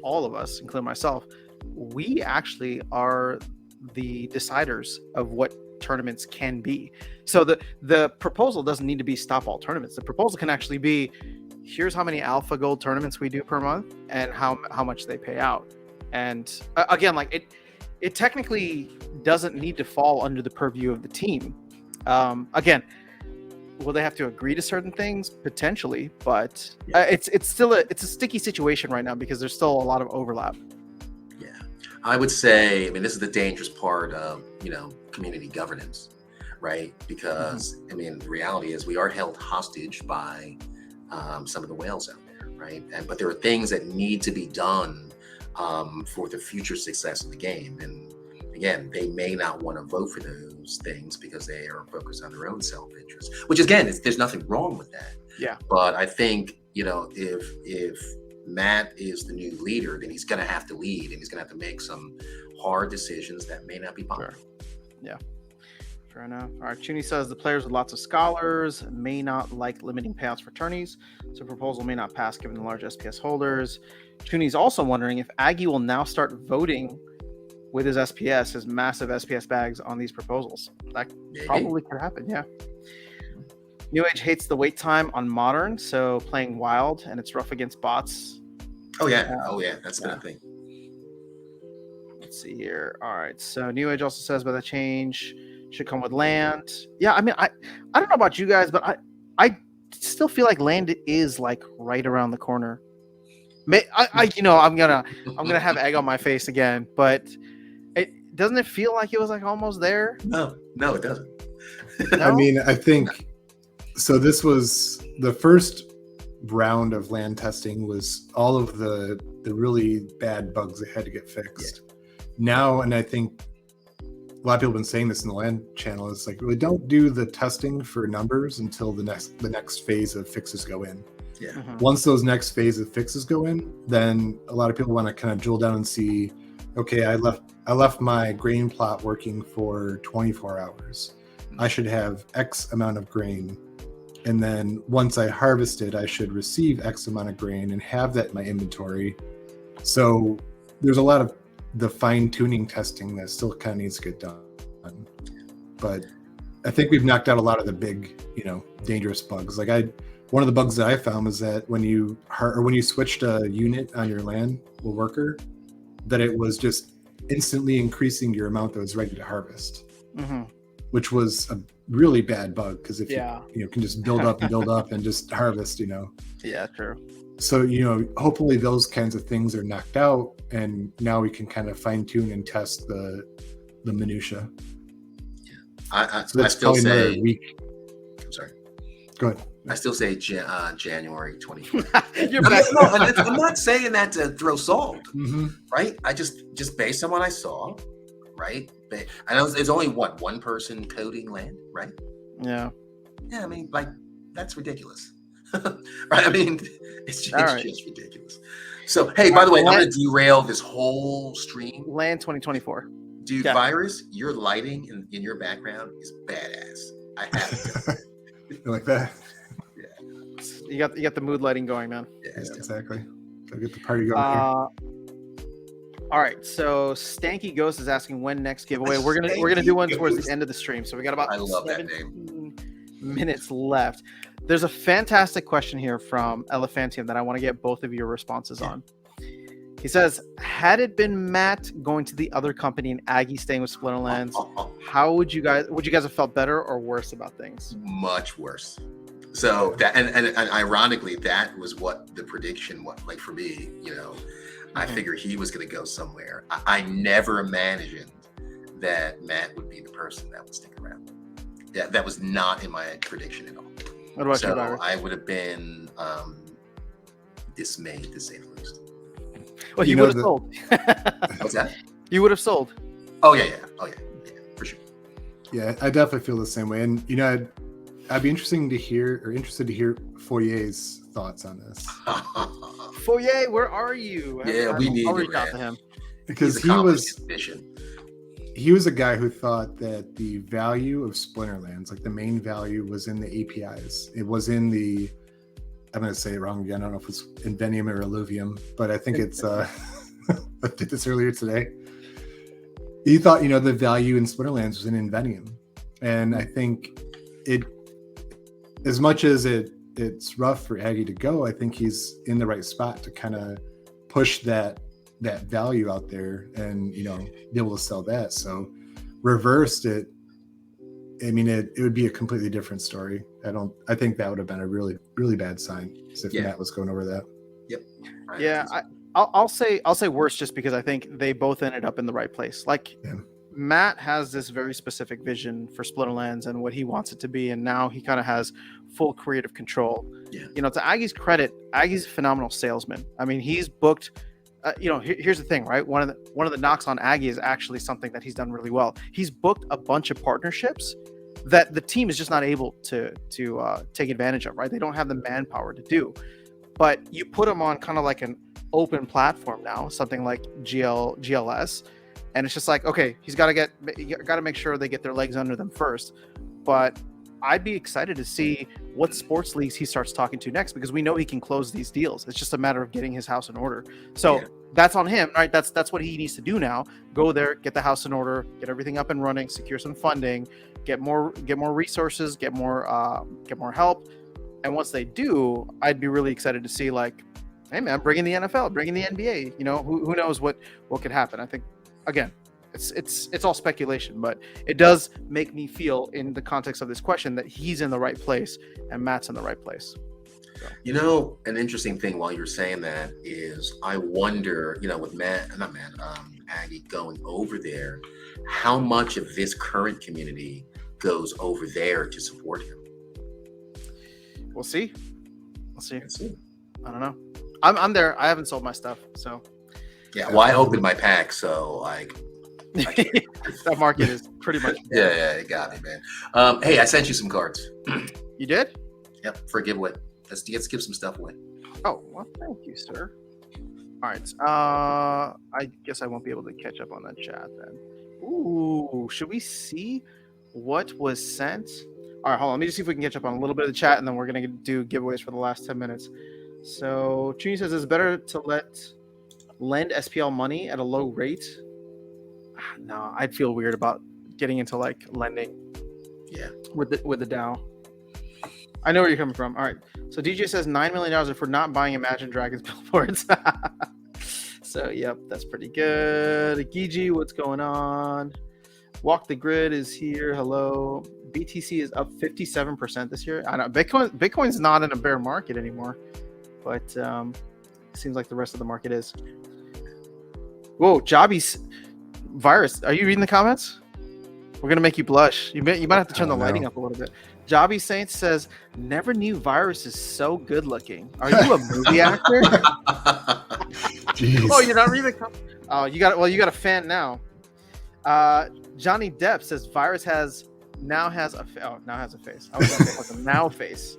all of us, including myself, we actually are the deciders of what tournaments can be. So the proposal doesn't need to be stop all tournaments. The proposal can actually be, here's how many alpha gold tournaments we do per month and how much they pay out. And again, like it technically doesn't need to fall under the purview of the team. Again, will they have to agree to certain things? Potentially, but it's still a sticky situation right now because there's still a lot of overlap. Yeah, I would say, I mean, this is the dangerous part of, community governance, right? Because I mean, the reality is we are held hostage by some of the whales out there, right? But there are things that need to be done for the future success of the game. And again, they may not want to vote for those things because they are focused on their own self-interest, which again, there's nothing wrong with that. Yeah. But I think, if Matt is the new leader, then he's going to have to lead, and he's going to have to make some hard decisions that may not be popular. Sure. Yeah. Fair enough. All right. Chuni says the players with lots of scholars may not like limiting payouts for tourneys, so proposal may not pass given the large SPS holders. Chuni's also wondering if Aggie will now start voting with his SPS, his massive SPS bags on these proposals. That probably could happen, yeah. New Age hates the wait time on Modern, so playing Wild, and it's rough against bots. Oh, yeah. That's been a thing. Let's see here. All right, so New Age also says, but the change should come with land. Yeah, I mean, I don't know about you guys, but I still feel like land is like right around the corner. I'm gonna have egg on my face again, but doesn't it feel like it was like almost there? No, it doesn't. No? I mean, I think so. This was the first round of land testing, was all of the really bad bugs that had to get fixed. Now, and I think a lot of people have been saying this in the land channel, it's like, really don't do the testing for numbers until the next phase of fixes go in. Yeah. Once those next phase of fixes go in, then a lot of people want to kind of drill down and see, okay, I left my grain plot working for 24 hours. I should have X amount of grain. And then once I harvest it, I should receive X amount of grain and have that in my inventory. So there's a lot of the fine tuning testing that still kind of needs to get done. But I think we've knocked out a lot of the big, dangerous bugs. Like one of the bugs that I found was that when you switched a unit on your land, a worker, that it was just instantly increasing your amount that was ready to harvest, which was a really bad bug because if you can just build up and just harvest, Yeah, true. So, hopefully those kinds of things are knocked out, and now we can kind of fine tune and test the minutia. I still say another week. I'm sorry. Go ahead. I still say January 2020. I'm not saying that to throw salt, right? I just based on what I saw, right? I know there's only one person coding land, right? Yeah. Yeah, I mean, like, that's ridiculous. Right? I mean, it's just ridiculous. So, hey, by the way, I'm going to derail this whole stream. Land 2024. Dude, Virus, your lighting in your background is badass. I have it. You like that? Yeah. You got the mood lighting going, man. Yeah, exactly. Gotta get the party going here. All right, so Stanky Ghost is asking when next giveaway. We're gonna do one towards the end of the stream, so we got about 17 minutes left. There's a fantastic question here from Elephantium that I want to get both of your responses on. He says, had it been Matt going to the other company and Aggie staying with Splinterlands, how would you guys have felt better or worse about things? Much worse. So that and ironically, that was what the prediction was like for me. I figured he was going to go somewhere. I never imagined that Matt would be the person that would stick around. Yeah, that was not in my prediction at all. What about you, So Virus? I would have been dismayed, to say the least. Well, you would have sold. What's that? You would have sold. Oh yeah. For sure. Yeah, I definitely feel the same way. And I'd be interested to hear Foyer's thoughts on this. Foyer, where are you? Yeah, we need I'll reach out to him. Because he was a guy who thought that the value of Splinterlands, like the main value, was in the APIs. It was in the, I'm going to say it wrong again. I don't know if it's Invenium or Illuvium, but I think it's, I did this earlier today. He thought, the value in Splinterlands was in Invenium. And I think as much as it's rough for Aggie to go, I think he's in the right spot to kind of push that value out there and be able to sell that. So reversed it, it would be a completely different story. I think that would have been a really, really bad sign if Matt was going over that. Yep. Yeah, I'll say worse just because I think they both ended up in the right place. Matt has this very specific vision for Splinterlands and what he wants it to be, and now he kind of has full creative control. Yeah. To Aggie's credit, Aggie's a phenomenal salesman. He's booked. Here's the thing, right? One of the knocks on Aggie is actually something that he's done really well. He's booked a bunch of partnerships that the team is just not able to take advantage of, right? They don't have the manpower to do. But you put them on kind of like an open platform now, something like GLS, and it's just like, okay, you got to make sure they get their legs under them first. But I'd be excited to see what sports leagues he starts talking to next, because we know he can close these deals. It's just a matter of getting his house in order. So that's on him, right? That's what he needs to do now. Go there, get the house in order, get everything up and running, secure some funding, get more resources, get more help. And once they do, I'd be really excited to see, like, hey man, bring in the NFL, bring in the NBA. Who knows what could happen. I think, again, it's all speculation, but it does make me feel, in the context of this question, that he's in the right place and Matt's in the right place. So. An interesting thing while you're saying that is, I wonder, with Aggie going over there, how much of this current community goes over there to support him. We'll see. I don't know. I'm there. I haven't sold my stuff, so. Yeah, well, I opened my pack, so that market is pretty much. Yeah, it got me, man. Hey, I sent you some cards. You did? Yep, for a giveaway. Let's give some stuff away. Oh, well, thank you, sir. All right. I guess I won't be able to catch up on that chat then. Ooh, should we see what was sent? All right, hold on. Let me just see if we can catch up on a little bit of the chat, and then we're going to do giveaways for the last 10 minutes. So, Chuni says it's better to lend SPL money at a low rate. No, I'd feel weird about getting into lending. Yeah. With the DAO. I know where you're coming from. All right. So DJ says $9 million for not buying Imagine Dragons billboards. So, yep, that's pretty good. Gigi, what's going on? Walk the Grid is here. Hello. BTC is up 57% this year. I know Bitcoin's not in a bear market anymore, but it seems like the rest of the market is. Whoa, Jobby's Virus. Are you reading the comments? We're gonna make you blush. You might have to turn the lighting up a little bit. Jobby Saints says, "Never knew Virus is so good looking. Are you a movie actor?" Jeez. Oh, you're not reading the comments. Oh, you got a fan now. Johnny Depp says Virus now has a face. I was going to say a now face.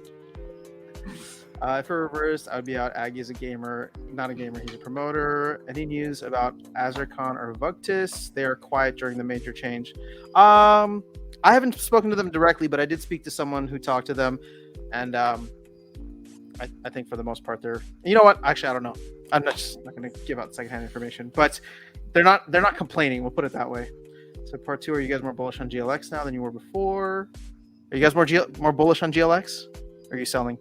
If we're reversed, I would be out. Aggie is a gamer, not a gamer. He's a promoter. Any news about Azarcon or Vuctus? They are quiet during the major change. I haven't spoken to them directly, but I did speak to someone who talked to them, and I think for the most part they're. You know what? Actually, I don't know. I'm not going to give out secondhand information, but they're not complaining. We'll put it that way. So part 2, are you guys more bullish on GLX now than you were before? Are you guys more bullish on GLX? Or are you selling?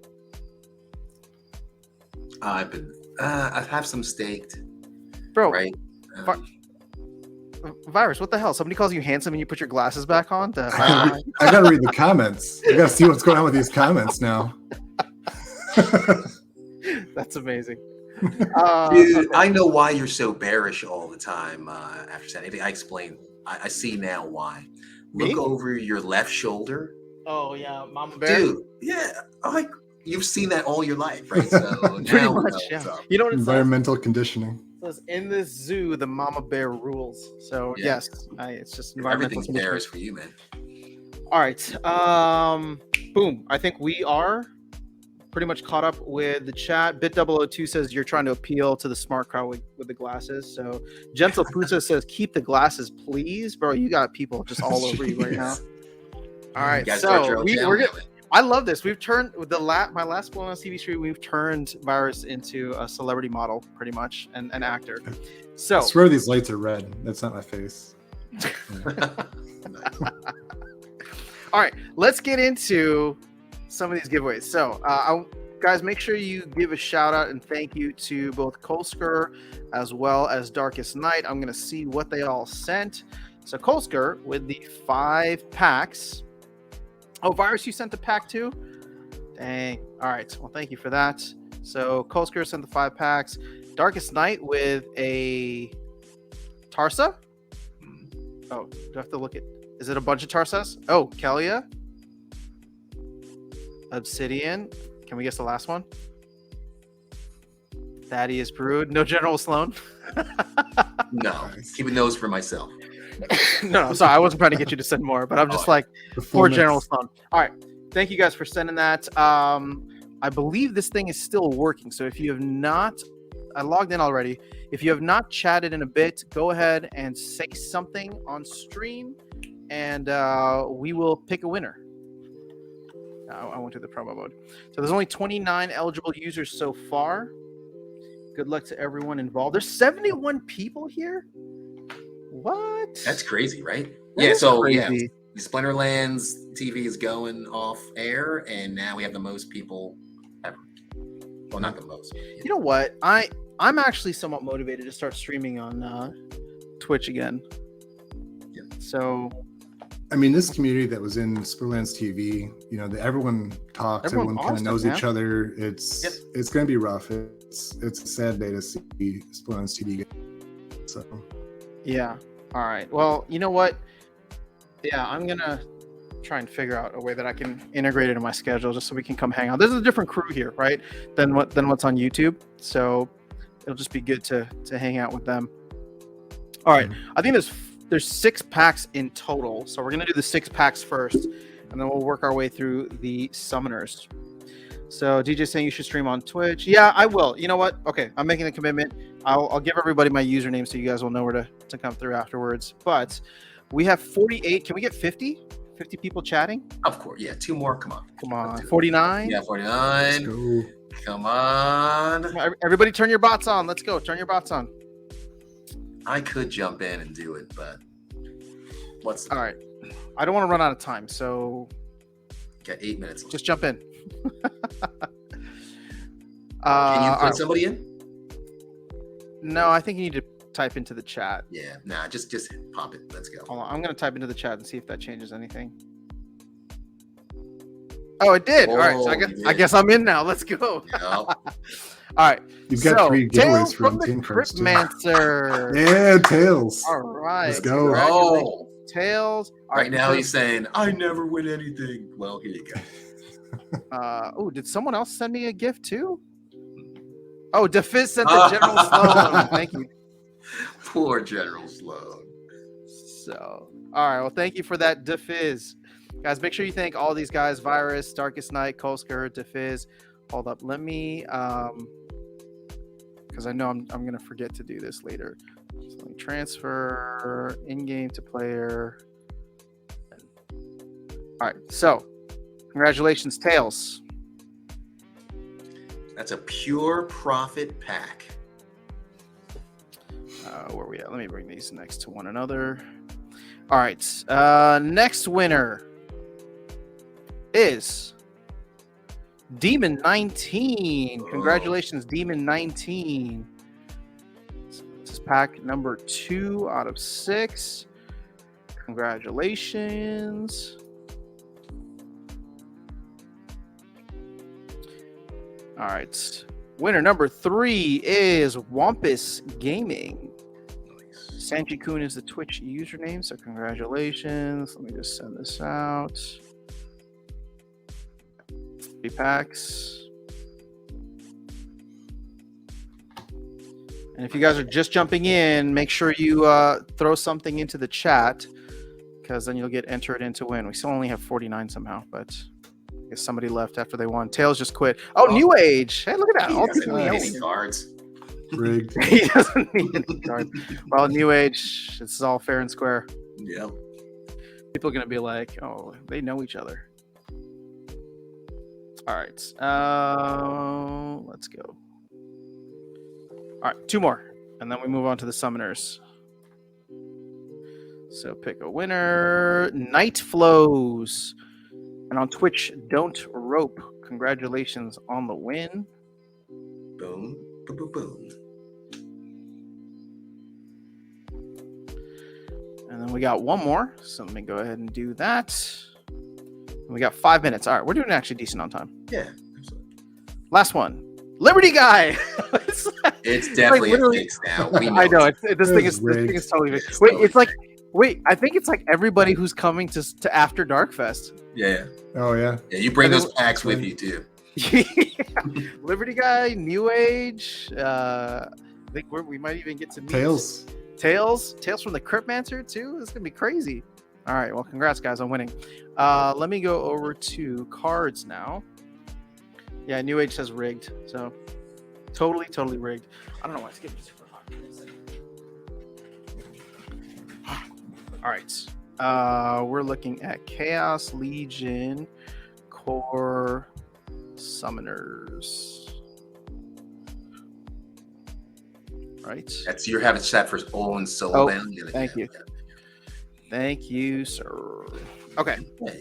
I have some staked. Bro, right? Virus, what the hell? Somebody calls you handsome and you put your glasses back on? I gotta read the comments. I gotta see what's going on with these comments now. That's amazing. Dude, I know why you're so bearish all the time after saying anything. I explain. I see now why. look over your left shoulder. Oh yeah, Mama Bear. Dude, yeah, like you've seen that all your life, right? So Pretty now much, You know what it environmental conditioning. It says in this zoo, the Mama Bear rules. So yes, it's just environmental everything's bears for you, man. All right, boom. I think we are pretty much caught up with the chat. Bit002 says you're trying to appeal to the smart crowd with the glasses. So Gentle Pusa says keep the glasses, please, bro. You got people just all over you right now. All right, so we're good. I love this. We've turned with my last Splinterlands TV stream. We've turned Virus into a celebrity model, pretty much, and an actor. So I swear these lights are red. That's not my face. All right, let's get into some of these giveaways. So, guys, make sure you give a shout out and thank you to both Kolsker as well as Darkestnyte. I'm going to see what they all sent. So, Kolsker with the 5 packs. Oh, Virus, you sent the pack too? Dang. All right. Well, thank you for that. So, Kolsker sent the 5 packs. Darkestnyte with a Tarsa. Oh, do I have to look at? Is it a bunch of Tarsas? Oh, Kelia. Obsidian. Can we guess the last one? Thaddeus Brood. No General Sloan. No, keeping those for myself. No, sorry, I wasn't trying to get you to send more, but I'm just for General Sloan. All right, thank you guys for sending that. I believe this thing is still working, so if you have not, I logged in already. If you have not chatted in a bit, go ahead and say something on stream, and we will pick a winner. I went to the promo mode. So there's only 29 eligible users so far. Good luck to everyone involved. There's 71 people here. What? That's crazy, right? That crazy. The Splinterlands TV is going off air, and now we have the most people ever. Well, not the most. You know what? I'm actually somewhat motivated to start streaming on Twitch again. Yeah. So, I mean, this community that was in Splinterlands TV, you know, everyone talks, everyone kind of knows each other. It's going to be rough. It's a sad day to see Splinterlands TV. So. Yeah. All right. Well, you know what? Yeah, I'm going to try and figure out a way that I can integrate it in my schedule just so we can come hang out. There's a different crew here, right? Than what's on YouTube. So it'll just be good to hang out with them. All right. I think there's 6 packs in total. So we're going to do the 6 packs first, and then we'll work our way through the summoners. So DJ saying you should stream on Twitch. Yeah, I will. You know what? Okay, I'm making a commitment. I'll give everybody my username so you guys will know where to come through afterwards. But we have 48. Can we get 50? 50 people chatting? Of course. Yeah, 2 more. Come on. 49? Yeah, 49. Come on. Everybody turn your bots on. Let's go. Turn your bots on. I could jump in and do it, but all right. I don't want to run out of time, so got 8 minutes left. Just jump in. Can you put somebody in? No, I think you need to type into the chat. Yeah, nah, just pop it. Let's go. Hold on, I'm going to type into the chat and see if that changes anything. Oh, it did. All right, so I guess I'm in now. Let's go. Yep. All right. You've got 3 giveaways from the Cryptmancer. Yeah, Tails. All right. Let's go. Oh, Tails. Right now he's saying, I never win anything. Well, here you go. Did someone else send me a gift too? Oh, DeFizz sent the General Sloan. Thank you. Poor General Sloan. So, all right. Well, thank you for that, DeFizz. Guys, make sure you thank all these guys: Virus, Darkestnyte, Kolsker, DeFizz. Hold up, let me, because I know I'm gonna forget to do this later. So let me transfer in-game to player. All right, so congratulations, Tails. That's a pure profit pack. Where are we at? Let me bring these next to one another. All right, next winner is Demon 19. Congratulations, Demon 19. This is pack number 2 out of 6. Congratulations. All right. Winner number 3 is Wampus Gaming. Nice. Sanji-kun is the Twitch username, so congratulations. Let me just send this out. 3 packs. And if you guys are just jumping in, make sure you throw something into the chat, because then you'll get entered in to win. We still only have 49 somehow, but I guess somebody left after they won. Tails just quit. Oh, New Age. Hey, look at that. He doesn't need any cards. Rigged. He doesn't need any cards. Well, New Age, it's all fair and square. Yeah. People are going to be like, oh, they know each other. All right. Let's go. All right, 2 more, and then we move on to the summoners. So pick a winner. Night Flows. And on Twitch, Don't Rope. Congratulations on the win. Boom, boom, boom, boom. And then we got 1 more. So let me go ahead and do that. And we got 5 minutes. All right, we're doing actually decent on time. Yeah, absolutely. Last one. Liberty Guy. It's definitely a fix now. We know I know. This Thing is totally fixed. Wait, it's like... Wait, I think it's like everybody who's coming to After Darkfest. Yeah. Oh, yeah. Yeah, you bring those packs with you, too. Yeah. Liberty Guy, New Age. I think we might even get to meet Tails from the Cryptmancer, too. It's going to be crazy. All right. Well, congrats, guys, on winning. Let me go over to cards now. Yeah, New Age says rigged. So totally rigged. I don't know why it's getting super hot. All right. We're looking at Chaos Legion Core Summoners. Right. That's you're having set for Owen Sullivan. Thank you. Thank you, sir. Okay. Hey.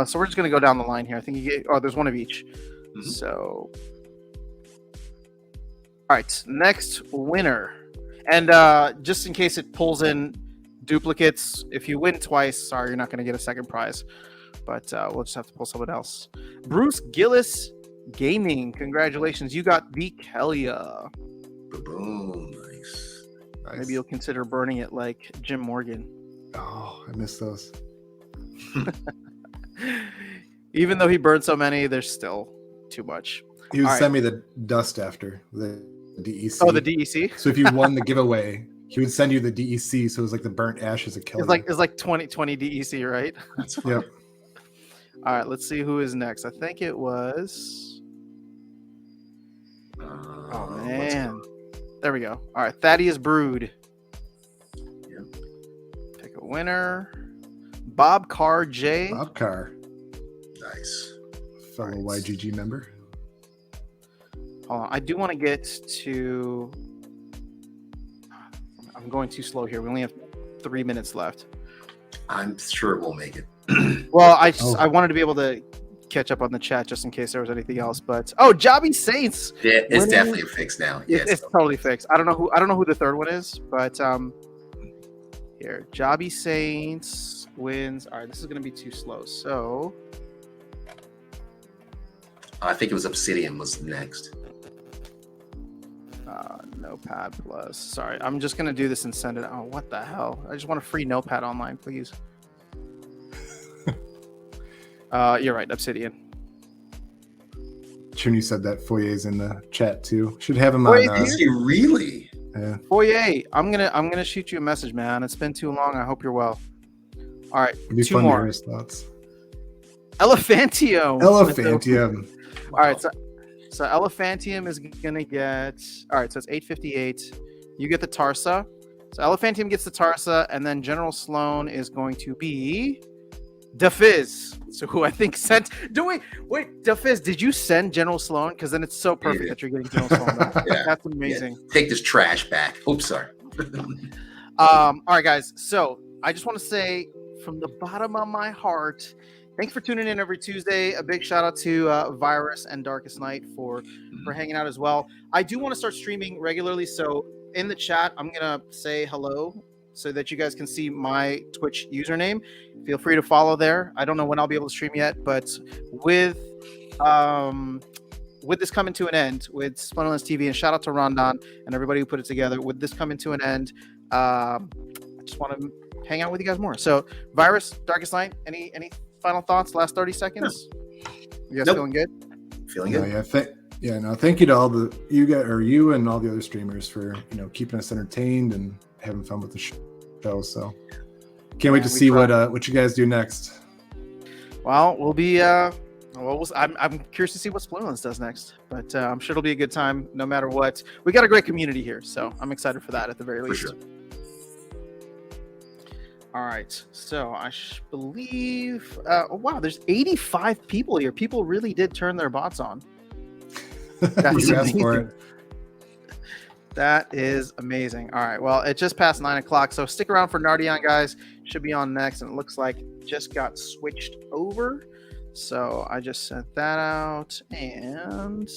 So we're just gonna go down the line here. I think you get. Oh, there's 1 of each. Mm-hmm. So. All right. Next winner, and just in case it pulls in duplicates, if you win twice, sorry, you're not going to get a second prize, but we'll just have to pull someone else. Bruce Gillis Gaming, congratulations, you got the Kelia. Boom, nice. Maybe you'll consider burning it like Jim Morgan. Oh, I miss those. Even though he burned so many, there's still too much. He would send me the dust after the DEC. Oh, the DEC. So if you won the giveaway, he would send you the DEC, so it was like the burnt ashes of Kelia. It's like 20 DEC, right? That's fine. Yep. All right, let's see who is next. I think it was. Oh man, there we go. All right, Thaddeus Brood. Yep. Pick a winner. Bob Carr J. Bob Carr. Nice. Fellow YGG member. Hold on, I do want to get to. I'm going too slow here. We only have 3 minutes left. I'm sure we'll make it. Well, I wanted to be able to catch up on the chat just in case there was anything else. But Jobby Saints. Yeah, it's definitely fixed now. Yes, it's totally fixed. I don't know who the third one is, but here, Jobby Saints wins. All right, this is going to be too slow. So I think it was Obsidian was next. Notepad Plus. Sorry, I'm just gonna do this and send it. Oh, what the hell? I just want a free Notepad online, please. You're right, Obsidian. Chuni said that Foyer's in the chat too. Should have him on. Is he really? Yeah. Foyer, I'm gonna shoot you a message, man. It's been too long. I hope you're well. All right, It'd be 2 fun to more. hear his thoughts. Elephantium. All right, so Elephantium is gonna get. All right, so it's 858. You get the Tarsa. So Elephantium gets the Tarsa, and then General Sloan is going to be DeFizz. So who I think sent. Wait, DeFizz, did you send General Sloan? Because then it's so perfect that you're getting General Sloan back. Yeah. That's amazing. Yeah. Take this trash back. Oops, sorry. All right, guys. So I just want to say from the bottom of my heart, thanks for tuning in every Tuesday. A big shout out to VIRU5 and Darkestnyte for hanging out as well. I do want to start streaming regularly. So in the chat, I'm going to say hello so that you guys can see my Twitch username. Feel free to follow there. I don't know when I'll be able to stream yet, but with with this coming to an end with Splinterlands TV, and shout out to Rondon and everybody who put it together. With this coming to an end, I just want to hang out with you guys more. So, Virus, Darkestnyte, any final thoughts? Last 30 seconds. You guys feeling good? Feeling good. Thank you to all you and all the other streamers for keeping us entertained and having fun with the show. So can't wait to see what you guys do next. Well, we'll be I'm curious to see what Splinterlands does next, but I'm sure it'll be a good time no matter what. We got a great community here, so I'm excited for that at the very least. Sure. All right, so I believe, wow, there's 85 people here. People really did turn their bots on. That's amazing. For it. That is amazing. All right, well, it just passed 9 o'clock, so stick around for Nardion, guys. Should be on next, and it looks like it just got switched over. So I just sent that out, and